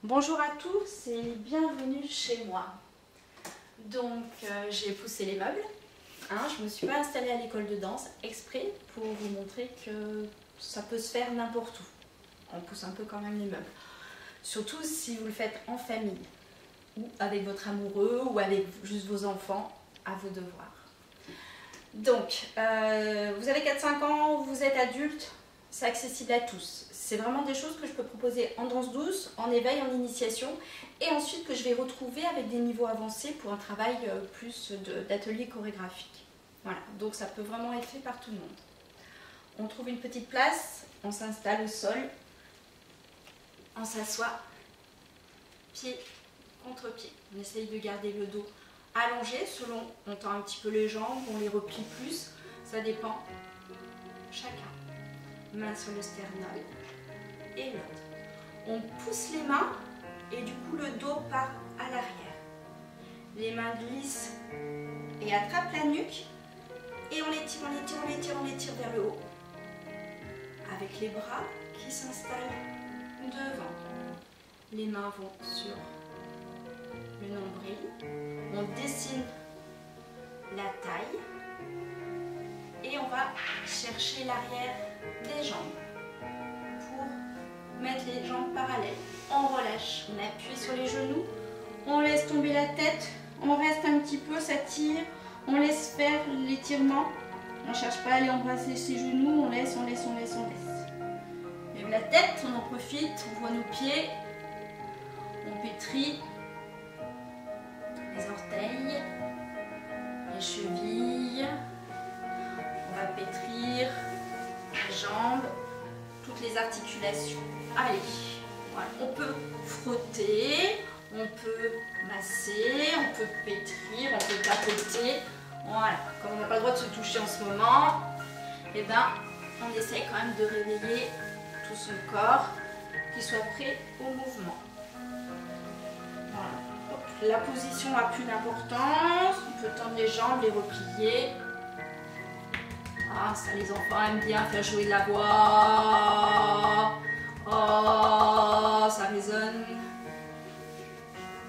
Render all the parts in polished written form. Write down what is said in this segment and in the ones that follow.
Bonjour à tous et bienvenue chez moi. Donc j'ai poussé les meubles, je ne me suis pas installée à l'école de danse exprès pour vous montrer que ça peut se faire n'importe où. On pousse un peu quand même les meubles. Surtout si vous le faites en famille ou avec votre amoureux ou avec juste vos enfants, à vos devoirs. Donc vous avez 4-5 ans, vous êtes adulte, c'est accessible à tous. C'est vraiment des choses que je peux proposer en danse douce, en éveil, en initiation et ensuite que je vais retrouver avec des niveaux avancés pour un travail plus d'atelier chorégraphique. Voilà, donc ça peut vraiment être fait par tout le monde. On trouve une petite place, on s'installe au sol, on s'assoit, pied contre pied. On essaye de garder le dos allongé, selon on tend un petit peu les jambes, on les replie plus, ça dépend chacun. Main sur le sternum et l'autre. On pousse les mains et du coup le dos part à l'arrière. Les mains glissent et attrapent la nuque et on les tire, on les tire, on les tire, on les tire vers le haut. Avec les bras qui s'installent devant. Les mains vont sur le nombril. On dessine la taille et on va chercher l'arrière des jambes pour mettre les jambes parallèles. On relâche, on appuie sur les genoux, on laisse tomber la tête, on reste un petit peu, ça tire, on laisse faire l'étirement. On ne cherche pas à aller embrasser ses genoux, on laisse, on laisse, on laisse, on laisse. Lève la tête, on en profite, on voit nos pieds, on pétrit les orteils, les chevilles, on va pétrir les jambes, toutes les articulations. Allez, voilà. On peut frotter, on peut masser, on peut pétrir, on peut tapoter. Voilà, comme on n'a pas le droit de se toucher en ce moment, eh ben, on essaye quand même de réveiller tout son corps, qu'il soit prêt au mouvement. Voilà. Donc, la position a plus d'importance, on peut tendre les jambes, les replier. Ah, ça les enfants aiment bien faire jouer de la voix. Oh, ça résonne.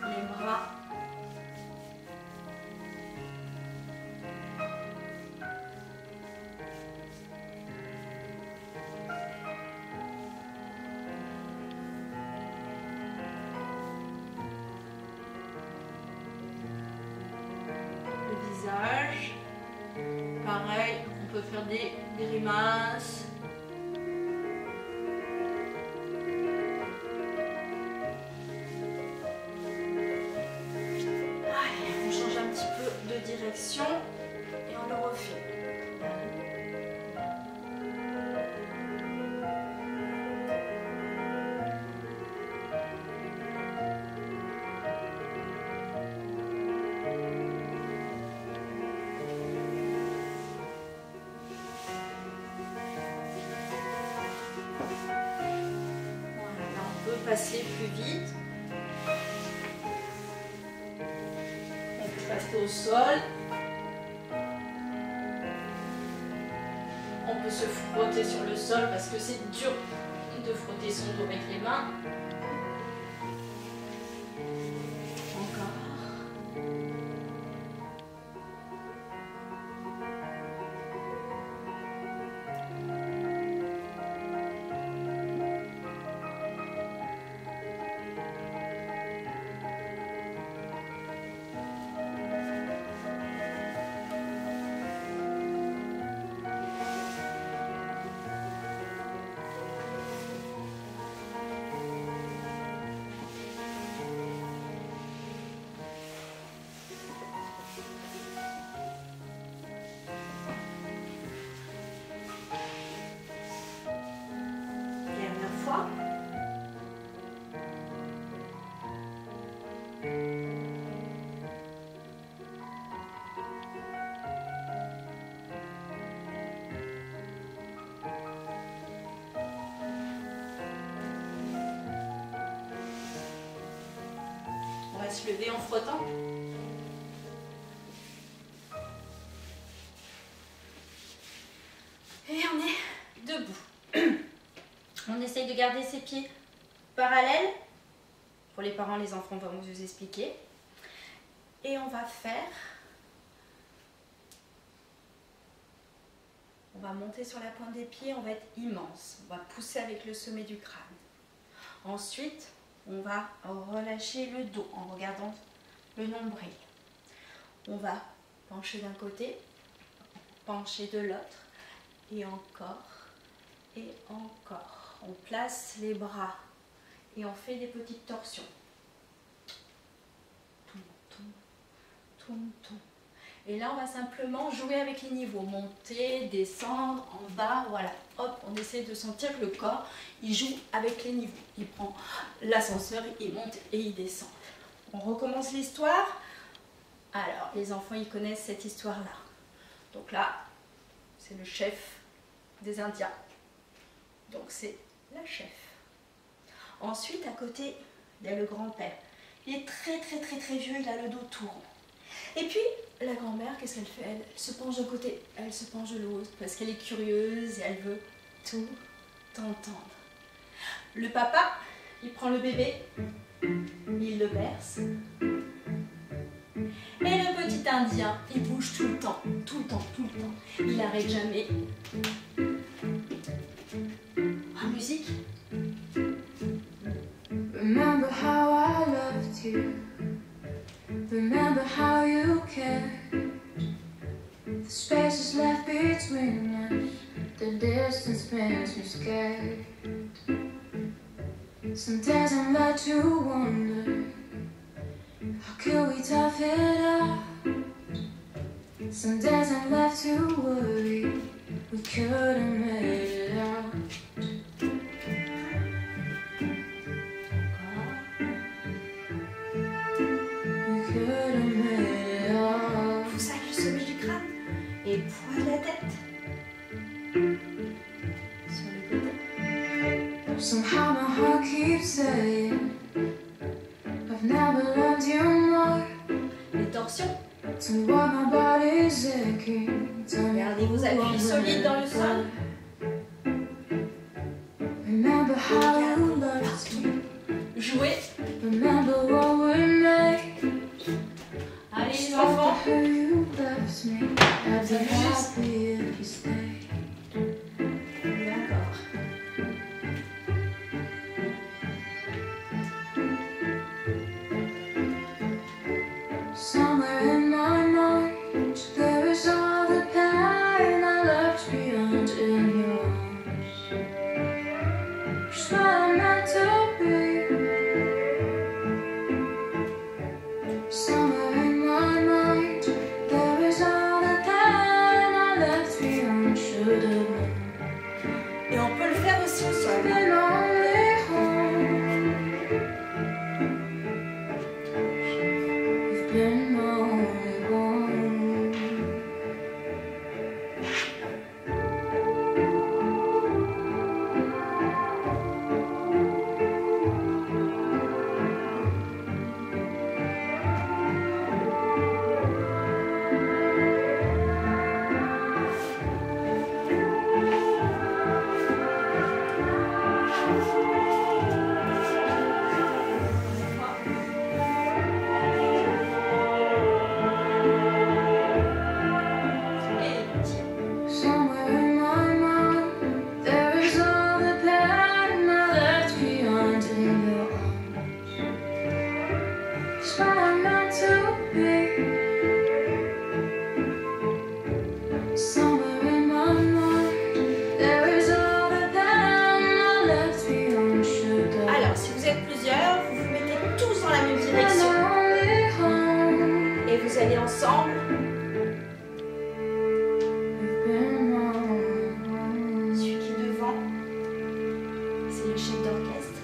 Les bras. Le visage. Pareil, on peut faire des grimaces. On change un petit peu de direction et on le refait. Voilà, là on peut passer plus vite. Rester au sol. On peut se frotter sur le sol parce que c'est dur de frotter son dos avec les mains. Encore. On va se lever en frottant. Et on est debout. On essaye de garder ses pieds parallèles Pour les parents, les enfants vont vous expliquer. Et on va faire... On va monter sur la pointe des pieds, on va être immense. On va pousser avec le sommet du crâne. Ensuite, on va relâcher le dos en regardant le nombril. On va pencher d'un côté, pencher de l'autre, et encore, et encore. On place les bras et on fait des petites torsions. Toum, toum, toum, toum. Et là, on va simplement jouer avec les niveaux. Monter, descendre, en bas, voilà. Hop, on essaie de sentir que le corps, il joue avec les niveaux. Il prend l'ascenseur, il monte et il descend. On recommence l'histoire. Alors, les enfants, ils connaissent cette histoire-là. Donc là, c'est le chef des Indiens. Donc c'est la chef. Ensuite, à côté, il y a le grand-père. Il est très vieux, il a le dos tout rond. Et puis, la grand-mère, qu'est-ce qu'elle fait? Elle se penche d'un côté, elle se penche de l'autre, parce qu'elle est curieuse et elle veut tout entendre. Le papa, il prend le bébé, il le berce. Et le petit Indien, il bouge tout le temps. Il n'arrête jamais. Ah, musique. Remember how I loved you. Remember how you cared. The spaces left between us, the distance makes me scared. Some days I'm led to wonder, how could we tough it out? Some days I'm left to worry, we couldn't make it out. Pousse avec le sommet du crâne et poids la tête. Sur le côté. Somehow my heart keeps saying I've never loved you more. Les torsions. To what my body's aching. Regardez vos appuis solides dans le sol. Remember how you loved me. Jouez. Remember what we made. Allez les enfants. You left me. I'd be happy if you stayed. Et encore. Somewhere in my mind there is all the pain I left behind in your arms. Just what I'm meant to be. Somewhere in my mind there is all the pain I left behind. Should have known. Et on peut le faire aussi au sol. Been only home. You've been only home. Somewhere in my mind there is all the pain I left behind in your arms. It's what I'm meant to be. Somewhere in my mind there is all the pain I left behind. Should have Alors, si vous êtes plusieurs, vous vous mettez tous dans la même been direction. only home. Et vous allez ensemble. You've been only home. Celui qui est devant, c'est le chef d'orchestre.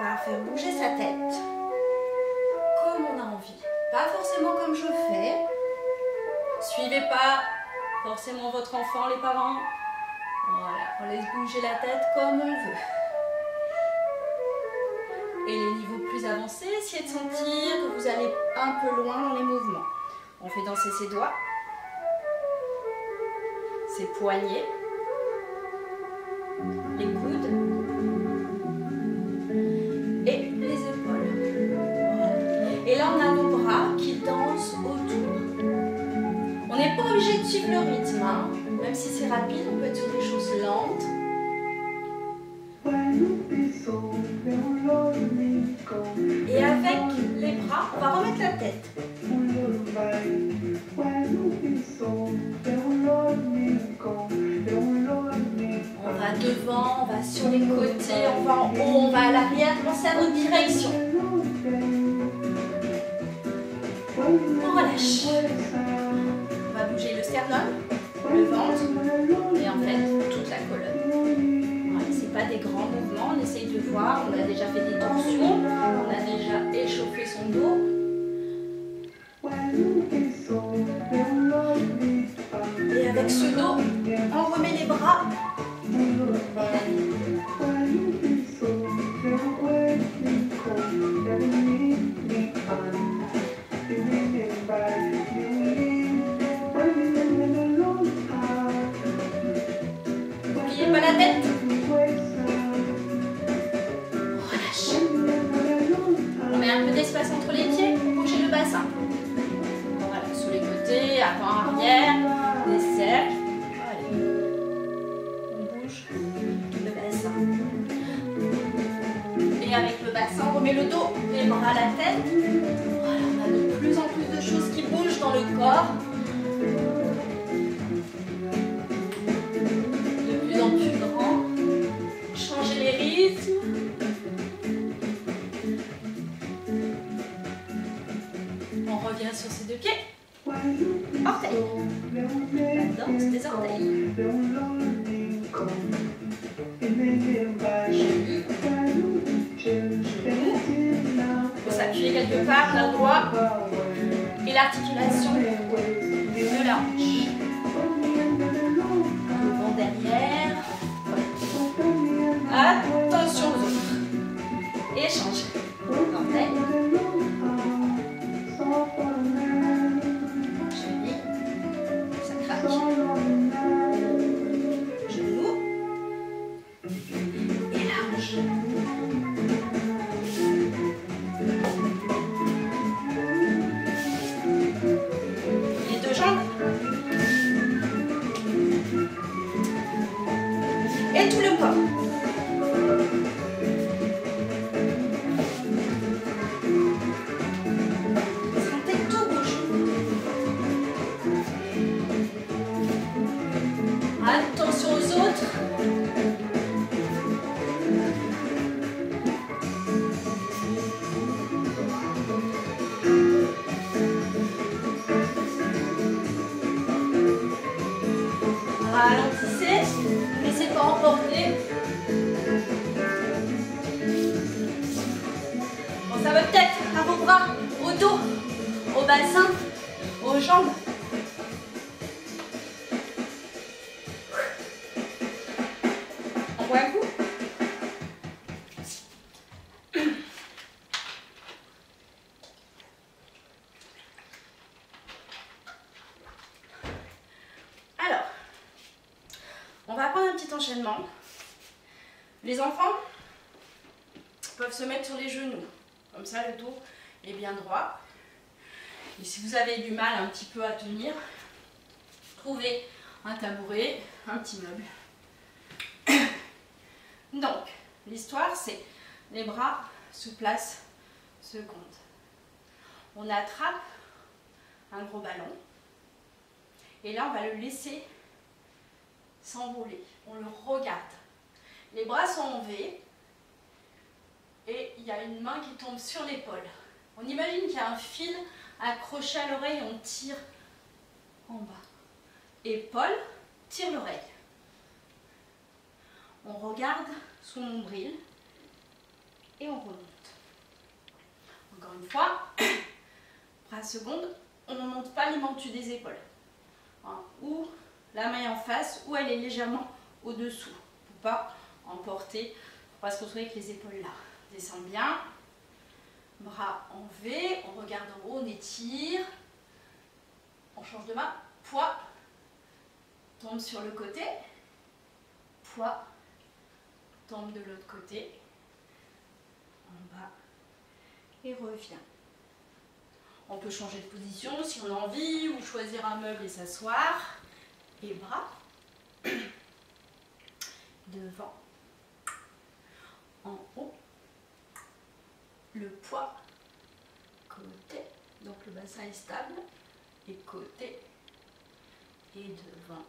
par faire bouger sa tête comme on a envie. Pas forcément comme je fais. Suivez pas forcément votre enfant, les parents. Voilà, on laisse bouger la tête comme on veut. Et les niveaux plus avancés, essayez de sentir que vous allez un peu loin dans les mouvements. On fait danser ses doigts, ses poignets, les coudes et les épaules. Voilà. Et là, on a nos bras qui dansent autour. On n'est pas obligé de suivre le rythme, hein. Même si c'est rapide, on peut être sur des choses lentes. Et avec les bras, on va remettre la tête. On va devant, on va sur les côtés, on va en haut, on va à l'arrière, pensez à votre direction. On relâche. On va bouger le sternum, le ventre et en fait toute la colonne. C'est pas des grands mouvements, on essaye de voir, on a déjà fait des torsions, on a déjà échauffé son dos. Et avec ce dos, on remet les bras. N'oubliez pas la tête. Un peu d'espace entre les pieds pour bouger le bassin. Voilà, sur les côtés, avant, arrière, des cercles. Allez. On bouge le bassin. Et avec le bassin, on remet le dos, les bras à la tête. Voilà, on a de plus en plus de choses qui bougent dans le corps. De plus en plus grand. Changez les rythmes. Sur ses deux pieds, orteils, la danse des orteils, faut s'appuyer quelque part, le doigt et l'articulation de la hanche, devant, derrière, attention aux autres, échange, orteils. Genoux et large. Les deux jambes et tout le corps. Attention aux autres. Ralentissez, ne laissez pas emporter. Pensez à votre tête, à vos bras, au dos, au bassin, aux jambes. Un coup. Alors, on va prendre un petit enchaînement. Les enfants peuvent se mettre sur les genoux. Comme ça, le dos est bien droit. Et si vous avez du mal un petit peu à tenir, trouvez un tabouret, un petit meuble. Donc, l'histoire, c'est les bras se placent, se comptent. On attrape un gros ballon et là, on va le laisser s'envoler. On le regarde. Les bras sont en V et il y a une main qui tombe sur l'épaule. On imagine qu'il y a un fil accroché à l'oreille et on tire en bas. Épaule, tire l'oreille. On regarde son nombril et on remonte. Encore une fois, bras seconde, on ne monte pas les membres des épaules. Hein, ou la main est en face, ou elle est légèrement au-dessous. Pour ne pas emporter, pour ne pas se retrouver avec les épaules là. Descend bien. Bras en V, on regarde en haut, on étire. On change de main. Poids. Tombe sur le côté. Poids. Tombe de l'autre côté. En bas. Et revient. On peut changer de position si on a envie, ou choisir un meuble et s'asseoir. Et bras. Devant. En haut. Le poids. Côté. Donc le bassin est stable. Et côté. Et devant.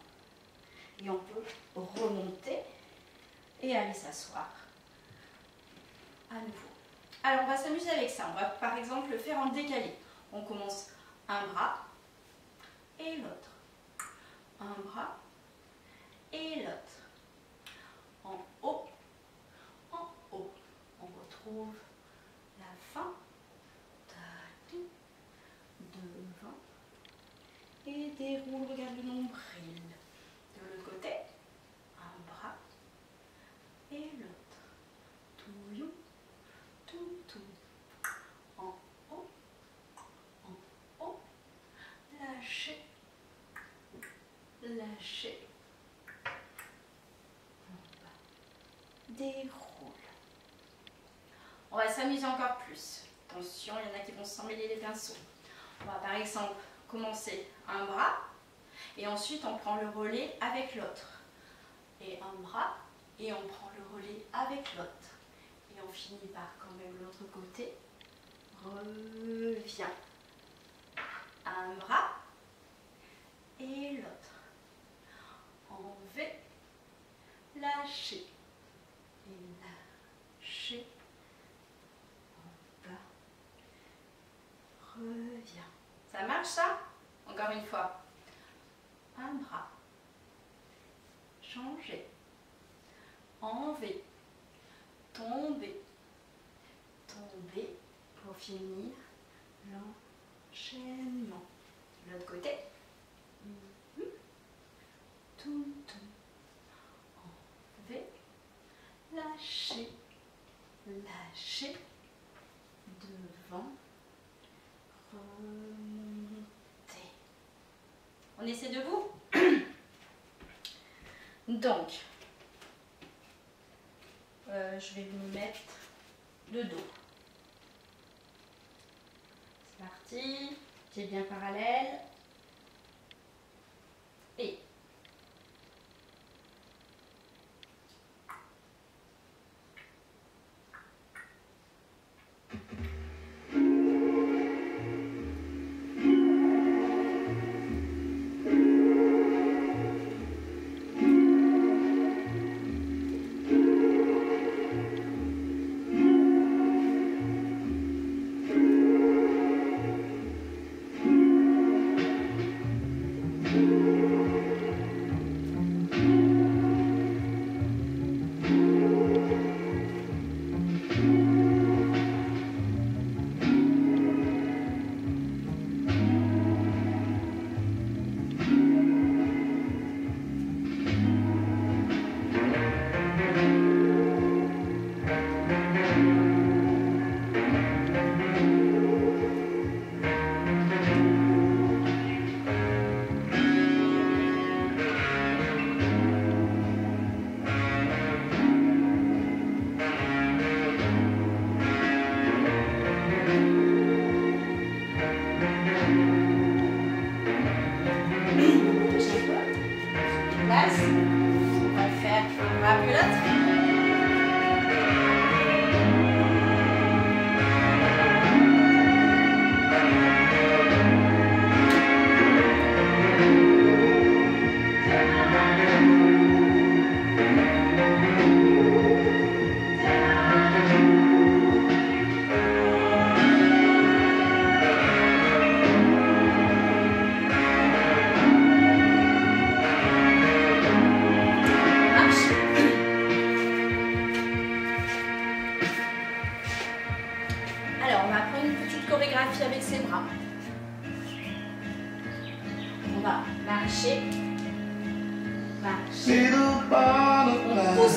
Et on peut remonter et aller s'asseoir à nouveau. Alors on va s'amuser avec ça. On va par exemple le faire en décalé. On commence un bras et l'autre. Un bras et l'autre. En haut. En haut. On retrouve la fin. Devant. Et déroule, regarde le nombril. De l'autre côté, un bras et l'autre. Touillon, tout. En haut, lâchez, lâchez. En bas, déroule. On va s'amuser encore plus. Attention, il y en a qui vont s'emmêler les pinceaux. On va par exemple commencer un bras et ensuite on prend le relais avec l'autre. Et un bras et on prend le relais avec l'autre. Et on finit par quand même l'autre côté. Revient. Un bras et l'autre. En V. Lâchez. Et lâchez. En bas. Revient. Ça marche ça? Encore une fois. Un bras. Changer. Enlever. Tomber. Tomber. Pour finir l'enchaînement. De l'autre côté. Tout. Enlever. Lâcher. Lâcher. Devant. Remonter. On essaie debout. Donc, je vais me mettre de dos. C'est parti. Pieds bien parallèles. Et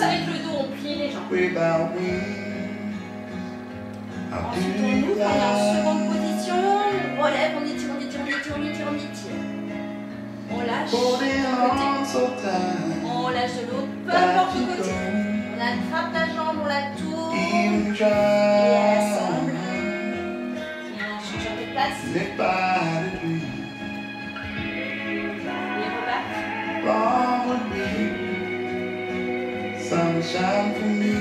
avec le dos, on plie les jambes. without me. How Ensuite, do on you ouvre, on est en lie? seconde position. On relève, on étire, on étire, on étire, on étire, on étire. On lâche Holding d'un côté. on so tight. On lâche de l'autre, peu That importe you le côté. go, On attrape la jambe, on la tourne. even Et try. ensemble. Et on change un peu de place. Live by the dream. Et reback. Wrong would be sunshine for me.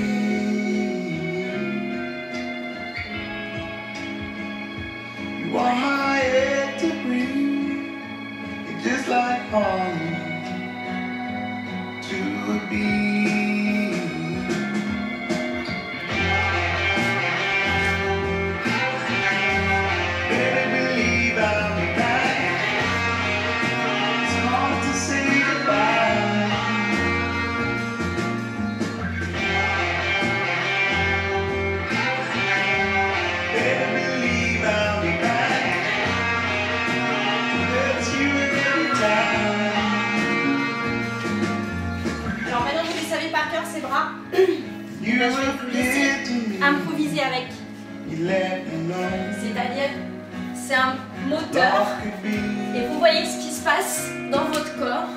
You are my air to breathe. You're just like home to be. Better believe I'll be back. It's hard to say goodbye. Better believe I'll be back. That's you every time. Alors maintenant que vous les savez par cœur, ces bras, You là, je vais vous laisser appear to me. improviser avec. You let me know. C'est-à-dire, c'est un moteur. Love could be. Et vous voyez ce qui se passe dans votre corps,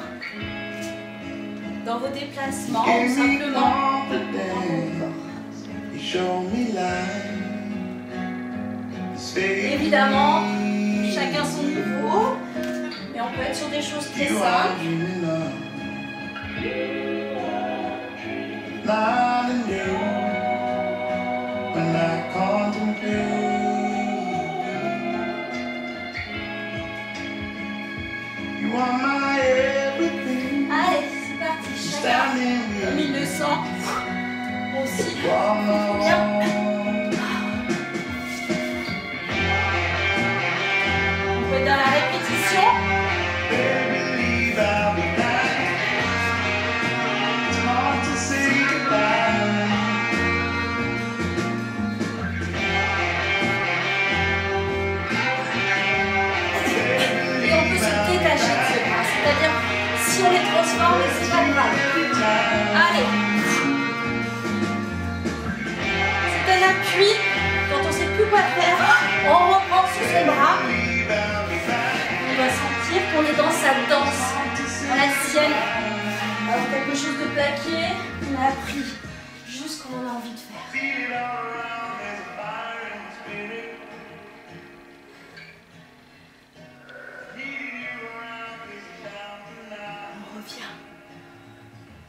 dans vos déplacements, ou Give me simplement dans vos confidence. corps. You show me light. You stay Évidemment, with me. chacun son niveau, mais on peut être sur des choses très You are simples. dreaming of. Not new. When I contemplate, you are my everything. Allez, c'est parti, chacun, Standing comme with il le sent, aussi. you are my Bien. all. On peut être dans la répétition. Better believe I'll be back. It's hard to say goodbye. Et on peut se détacher de ce bras. C'est-à-dire, si on les transforme, c'est pas grave. Allez. C'est un appui. Quand on sait plus quoi faire, on reprend sur ses bras. On va sentir qu'on est dans sa danse, dans la sienne. Alors quelque chose de plaqué, on a appris juste ce qu'on en a envie de faire. On revient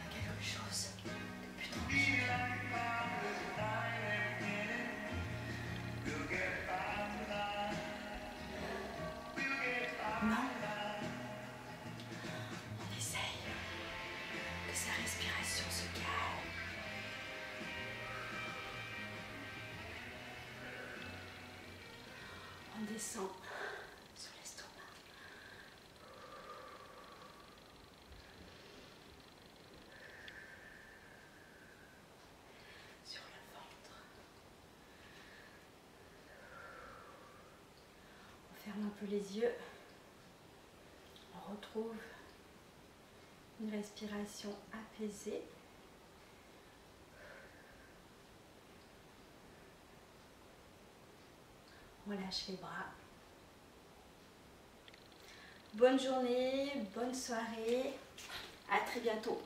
à quelque chose de plus tranquille. Non. On essaye que sa respiration se calme. On descend sur l'estomac. Sur le ventre. On ferme un peu les yeux. On retrouve une respiration apaisée. On lâche les bras. Bonne journée, bonne soirée. À très bientôt.